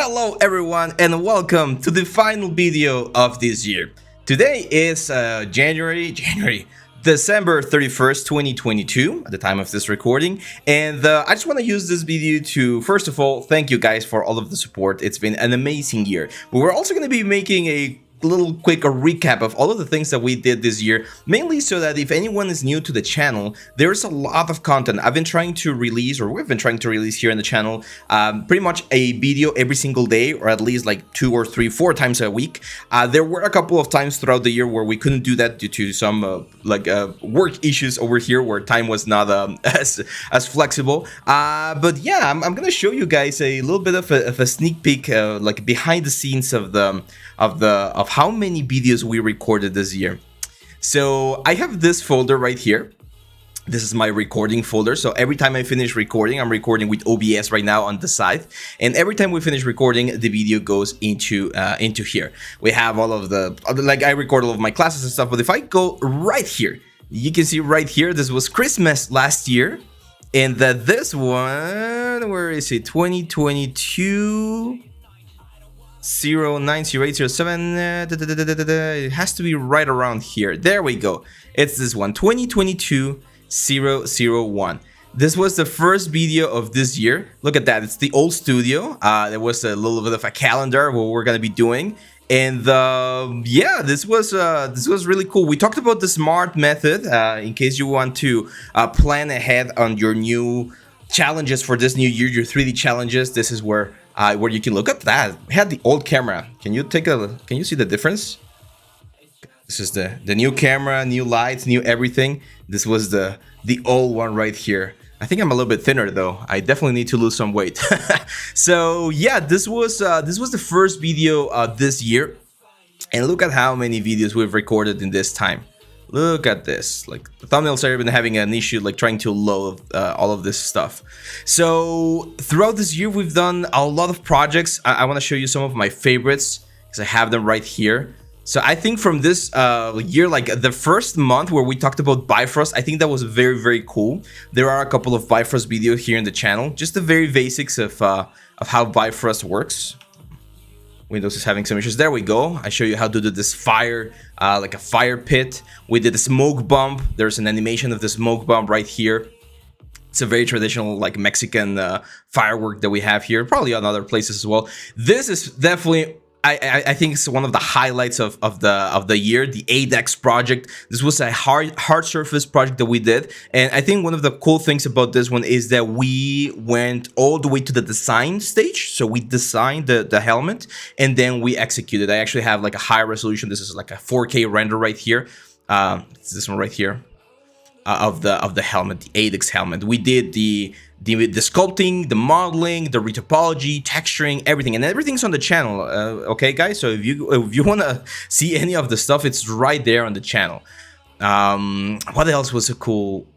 Hello everyone and welcome to the final video of this year. Today is December 31st, 2022 at the time of this recording, and I just want to use this video to first of all thank you guys for all of the support. It's been an amazing year, but we're also going to be making a little quick recap of all of the things that we did this year, mainly so that if anyone is new to the channel, there's a lot of content I've been trying to release, or we've been trying to release here in the channel, pretty much a video every single day, or at least like 2 or 3, 4 times a week. There were a couple of times throughout the year where we couldn't do that due to some work issues over here where time was not as flexible, but yeah, I'm gonna show you guys a little bit of a sneak peek, like behind the scenes of how many videos we recorded this year. So I have this folder right here. This is my recording folder. So every time I finish recording, I'm recording with OBS right now on the side, and every time we finish recording, the video goes into here. We have all of the, like, I record all of my classes and stuff. But if I go right here, you can see right here, this was Christmas last year, and that this one, where is it? 2022 090807. It has to be right around here. There we go. It's this one, 2022 001. This was the first video of this year. Look at that. It's the old studio. There was a little bit of a calendar what we're gonna be doing, and yeah, this was really cool. We talked about the SMART method, in case you want to plan ahead on your new challenges for this new year, your 3D challenges. This is where you can look at that. We had the old camera. Can you see the difference? This is the new camera, new lights, new everything. This was the old one right here. I think I'm a little bit thinner though. I definitely need to lose some weight. So yeah, this was the first video this year, and look at how many videos we've recorded in this time. Look at this. Like, the thumbnails are even having an issue, like trying to load all of this stuff. So throughout this year, we've done a lot of projects. I want to show you some of my favorites because I have them right here. So I think from this year, like the first month where we talked about Bifrost, I think that was very, very cool. There are a couple of Bifrost videos here in the channel, just the very basics of how Bifrost works. Windows is having some issues. There we go. I show you how to do this fire, like a fire pit. We did a smoke bomb. There's an animation of the smoke bomb right here. It's a very traditional, like, Mexican firework that we have here, probably on other places as well. This is definitely, I think it's one of the highlights of the year, the ADEX project. This was a hard surface project that we did, and I think one of the cool things about this one is that we went all the way to the design stage. So we designed the helmet, and then we executed. I actually have like a high resolution. This is like a 4K render right here. It's this one right here, of the helmet, the ADEX helmet. We did the sculpting, the modeling, the retopology, texturing, everything, and everything's on the channel. Okay, guys. So if you want to see any of the stuff, it's right there on the channel. What else was a cool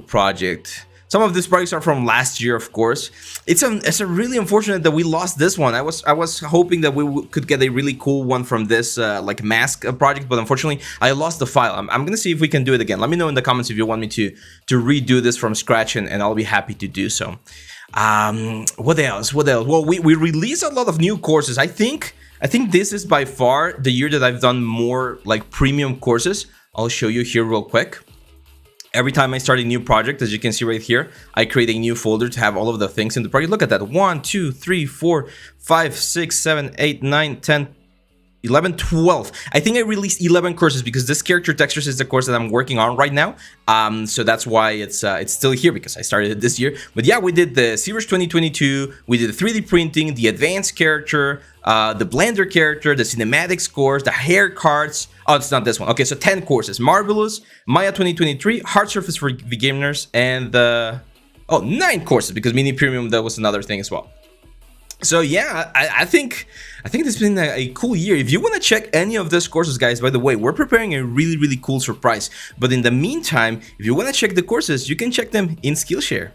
project? Some of these projects are from last year, of course. It's a really unfortunate that we lost this one. I was hoping that we could get a really cool one from this like mask project, but unfortunately I lost the file. I'm gonna see if we can do it again. Let me know in the comments if you want me to redo this from scratch, and I'll be happy to do so. What else? Well, we released a lot of new courses. I think this is by far the year that I've done more like premium courses. I'll show you here real quick. Every time I start a new project, as you can see right here, I create a new folder to have all of the things in the project. Look at that. 1, 2, 3, 4, 5, 6, 7, 8, 9, 10, 11, 12. I think I released 11 courses because this character textures is the course that I'm working on right now. So that's why it's still here, because I started it this year. But yeah, we did the Series 2022. We did the 3D printing, the advanced character, the Blender character, the cinematics course, the hair cards. Oh, it's not this one. Okay, so 10 courses. Marvelous, Maya 2023, Hard Surface for beginners, and 9 courses, because Mini Premium, that was another thing as well. So yeah, I think it's been a cool year. If you want to check any of these courses, guys, by the way, we're preparing a really, really cool surprise. But in the meantime, if you want to check the courses, you can check them in Skillshare.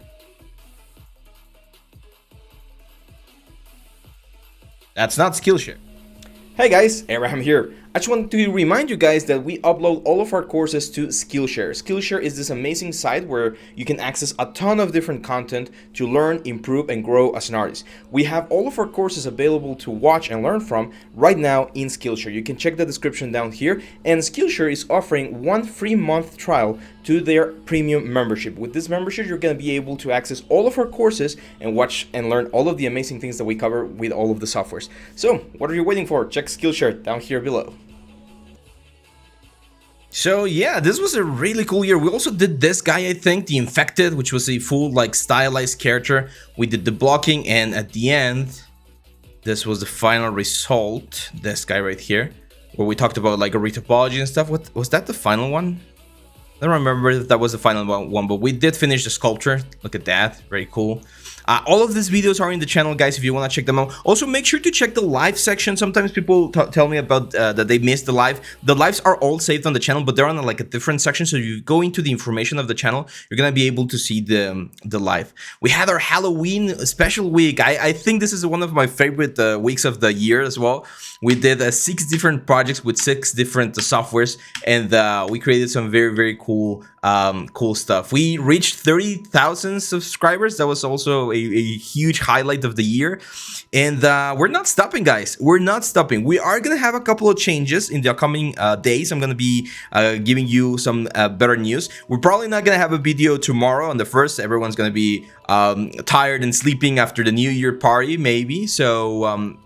That's not Skillshare. Hey guys, Abraham here. I just wanted to remind you guys that we upload all of our courses to Skillshare. Skillshare is this amazing site where you can access a ton of different content to learn, improve, and grow as an artist. We have all of our courses available to watch and learn from right now in Skillshare. You can check the description down here, and Skillshare is offering 1 free month trial to their premium membership. With this membership, you're going to be able to access all of our courses and watch and learn all of the amazing things that we cover with all of the softwares. So what are you waiting for? Check Skillshare down here below. So yeah, this was a really cool year. We also did this guy, I think, the Infected, which was a full like stylized character. We did the blocking, and at the end, this was the final result. This guy right here, where we talked about like a retopology and stuff. What was that, the final one? I don't remember if that was the final one, but we did finish the sculpture. Look at that, very cool. All of these videos are in the channel, guys, if you want to check them out. Also, make sure to check the live section. Sometimes people tell me about that they missed the live. The lives are all saved on the channel, but they're on like a different section. So if you go into the information of the channel, you're gonna be able to see the live. We had our Halloween special week. I think this is one of my favorite weeks of the year as well. We did 6 different projects with 6 different softwares, and we created some very cool stuff. We reached 30,000 subscribers. That was also a huge highlight of the year, and we're not stopping, guys. We're not stopping. We are gonna have a couple of changes in the upcoming days. I'm gonna be giving you some better news. We're probably not gonna have a video tomorrow on the 1st. Everyone's gonna be tired and sleeping after the New Year party, maybe. So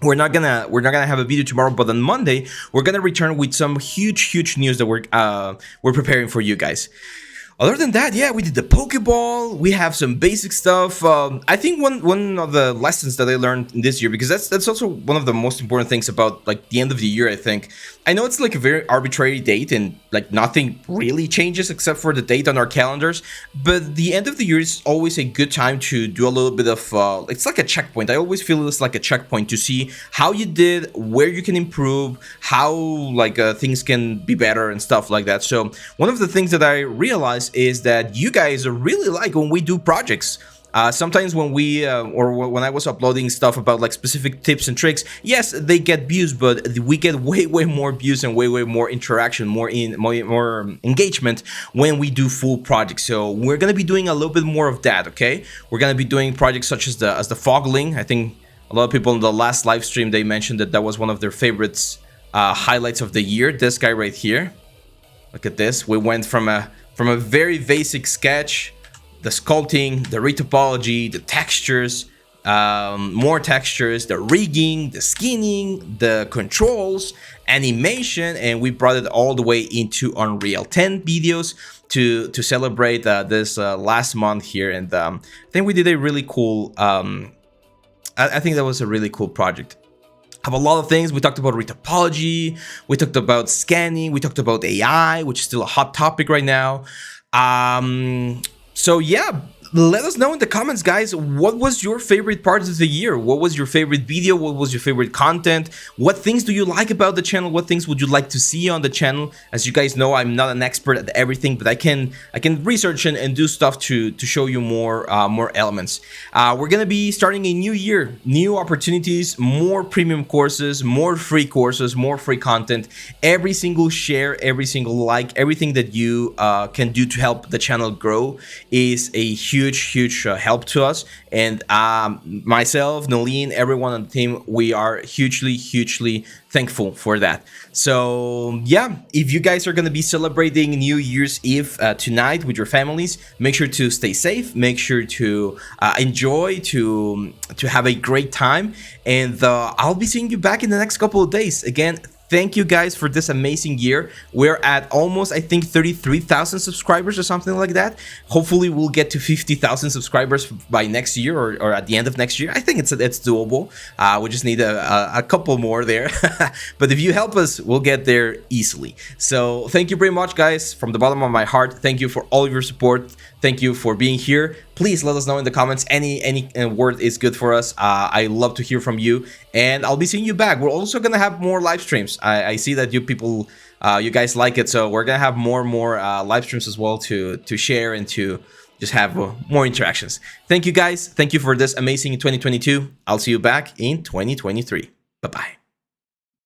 we're not gonna have a video tomorrow, but on Monday we're gonna return with some huge news that we're preparing for you guys. Other than that, yeah, we did the Pokeball. We have some basic stuff. I think one of the lessons that I learned this year, because that's also one of the most important things about like the end of the year, I think. I know it's like a very arbitrary date and like nothing really changes except for the date on our calendars, but the end of the year is always a good time to do a little bit of it's like a checkpoint. I always feel it's like a checkpoint to see how you did, where you can improve, how like things can be better and stuff like that. So one of the things that I realized is that you guys really like when we do projects. Sometimes when we or when I was uploading stuff about like specific tips and tricks, yes, they get views, but we get way more views and way more interaction, more engagement when we do full projects. So we're gonna be doing a little bit more of that. Okay, we're gonna be doing projects such as the Fogling. I think a lot of people in the last live stream, they mentioned that was one of their favorites, highlights of the year. This guy right here, look at this. We went from a very basic sketch, the sculpting, the retopology, the textures, more textures, the rigging, the skinning, the controls, animation, and we brought it all the way into Unreal. 10 videos to celebrate this last month here, and I think we did a really cool. I think that was a really cool project. Have a lot of things. We talked about retopology, we talked about scanning, we talked about AI, which is still a hot topic right now. So yeah, let us know in the comments, guys, what was your favorite part of the year? What was your favorite video? What was your favorite content? What things do you like about the channel? What things would you like to see on the channel? As you guys know, I'm not an expert at everything, but I can research and do stuff to show you more elements. We're gonna be starting a new year, new opportunities, more premium courses, more free courses, more free content. Every single share, every single like, everything that you can do to help the channel grow is a huge help to us, and myself, Nalin, everyone on the team, we are hugely thankful for that. So yeah, if you guys are going to be celebrating New Year's Eve tonight with your families, make sure to stay safe, make sure to enjoy, to have a great time, and I'll be seeing you back in the next couple of days. Again, thank you guys for this amazing year. We're at almost, I think, 33,000 subscribers or something like that. Hopefully we'll get to 50,000 subscribers by next year, or at the end of next year. I think it's doable. We just need a couple more there. But if you help us, we'll get there easily. So thank you very much, guys, from the bottom of my heart. Thank you for all of your support. Thank you for being here. Please let us know in the comments. Any word is good for us. I love to hear from you, and I'll be seeing you back. We're also gonna have more live streams. I see that you people, you guys like it, so we're gonna have more live streams as well to share and to just have more interactions. Thank you, guys. Thank you for this amazing 2022. I'll see you back in 2023. Bye bye.